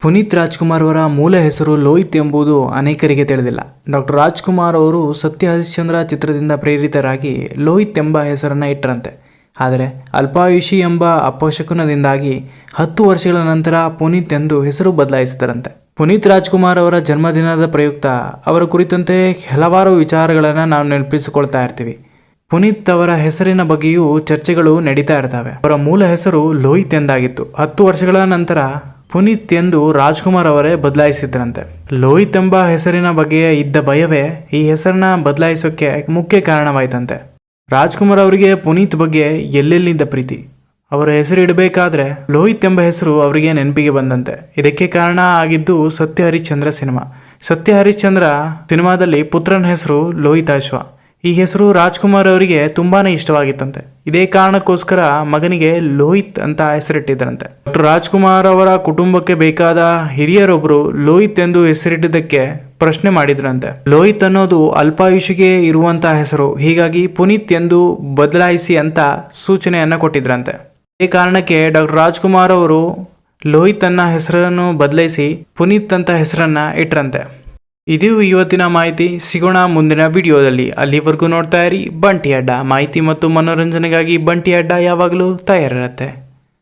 ಪುನೀತ್ ರಾಜ್ಕುಮಾರ್ ಅವರ ಮೂಲ ಹೆಸರು ಲೋಹಿತ್ ಎಂಬುದು ಅನೇಕರಿಗೆ ತಿಳಿದಿಲ್ಲ. ಡಾಕ್ಟರ್ ರಾಜ್ಕುಮಾರ್ ಅವರು ಸತ್ಯ ಹರಿಶ್ಚಂದ್ರ ಚಿತ್ರದಿಂದ ಪ್ರೇರಿತರಾಗಿ ಲೋಹಿತ್ ಎಂಬ ಹೆಸರನ್ನು ಇಟ್ಟರಂತೆ. ಆದರೆ ಅಲ್ಪಾಯುಷಿ ಎಂಬ ಅಪಶಕುನದಿಂದಾಗಿ 10 ವರ್ಷಗಳ ನಂತರ ಪುನೀತ್ ಎಂದು ಹೆಸರು ಬದಲಾಯಿಸಿದರಂತೆ. ಪುನೀತ್ ರಾಜ್ಕುಮಾರ್ ಅವರ ಜನ್ಮದಿನದ ಪ್ರಯುಕ್ತ ಅವರ ಕುರಿತಂತೆ ಹಲವಾರು ವಿಚಾರಗಳನ್ನು ನಾವು ನೆನಪಿಸಿಕೊಳ್ತಾ ಇರ್ತೀವಿ. ಪುನೀತ್ ಅವರ ಹೆಸರಿನ ಬಗ್ಗೆಯೂ ಚರ್ಚೆಗಳು ನಡೀತಾ ಇರ್ತವೆ. ಅವರ ಮೂಲ ಹೆಸರು ಲೋಹಿತ್ ಎಂದಾಗಿತ್ತು. 10 ವರ್ಷಗಳ ನಂತರ ಪುನೀತ್ ಎಂದು ರಾಜ್ಕುಮಾರ್ ಅವರೇ ಬದಲಾಯಿಸಿದ್ರಂತೆ. ಲೋಹಿತ್ ಎಂಬ ಹೆಸರಿನ ಬಗ್ಗೆ ಇದ್ದ ಭಯವೇ ಈ ಹೆಸರನ್ನ ಬದಲಾಯಿಸೋಕ್ಕೆ ಮುಖ್ಯ ಕಾರಣವಾಯಿತಂತೆ. ರಾಜ್ಕುಮಾರ್ ಅವರಿಗೆ ಪುನೀತ್ ಬಗ್ಗೆ ಎಲ್ಲೆಲ್ಲಿದ್ದ ಪ್ರೀತಿ. ಅವರ ಹೆಸರು ಇಡಬೇಕಾದ್ರೆ ಲೋಹಿತ್ ಎಂಬ ಹೆಸರು ಅವರಿಗೆ ನೆನಪಿಗೆ ಬಂದಂತೆ. ಇದಕ್ಕೆ ಕಾರಣ ಆಗಿದ್ದು ಸತ್ಯ ಹರಿಶ್ಚಂದ್ರ ಸಿನಿಮಾ. ಸತ್ಯ ಹರಿಶ್ಚಂದ್ರ ಸಿನಿಮಾದಲ್ಲಿ ಪುತ್ರನ ಹೆಸರು ಲೋಹಿತಾಶ್ವ. ಈ ಹೆಸರು ರಾಜ್ಕುಮಾರ್ ಅವರಿಗೆ ತುಂಬಾನೇ ಇಷ್ಟವಾಗಿತ್ತಂತೆ. ಇದೇ ಕಾರಣಕ್ಕೋಸ್ಕರ ಮಗನಿಗೆ ಲೋಹಿತ್ ಅಂತ ಹೆಸರಿಟ್ಟಿದ್ದರಂತೆ. ಡಾಕ್ಟರ್ ರಾಜ್ಕುಮಾರ್ ಅವರ ಕುಟುಂಬಕ್ಕೆ ಬೇಕಾದ ಹಿರಿಯರೊಬ್ಬರು ಲೋಹಿತ್ ಎಂದು ಹೆಸರಿಟ್ಟಿದ್ದಕ್ಕೆ ಪ್ರಶ್ನೆ ಮಾಡಿದ್ರಂತೆ. ಲೋಹಿತ್ ಅನ್ನೋದು ಅಲ್ಪಾಯುಷಿಗೆ ಇರುವಂತಹ ಹೆಸರು, ಹೀಗಾಗಿ ಪುನೀತ್ ಎಂದು ಬದಲಾಯಿಸಿ ಅಂತ ಸೂಚನೆಯನ್ನ ಕೊಟ್ಟಿದ್ರಂತೆ. ಈ ಕಾರಣಕ್ಕೆ ಡಾಕ್ಟರ್ ರಾಜ್ಕುಮಾರ್ ಅವರು ಲೋಹಿತ್ ಅನ್ನ ಹೆಸರನ್ನು ಬದಲಾಯಿಸಿ ಪುನೀತ್ ಅಂತ ಹೆಸರನ್ನ ಇಟ್ರಂತೆ. ಇದು ಇವತ್ತಿನ ಮಾಹಿತಿ. ಸಿಗೋಣ ಮುಂದಿನ ವಿಡಿಯೋದಲ್ಲಿ. ಅಲ್ಲಿವರೆಗೂ ನೋಡ್ತಾ ಇರಿ ಬಂಟಿ ಅಡ್ಡ. ಮಾಹಿತಿ ಮತ್ತು ಮನೋರಂಜನೆಗಾಗಿ ಬಂಟಿ ಅಡ್ಡ ಯಾವಾಗಲೂ ತಯಾರಿರುತ್ತೆ.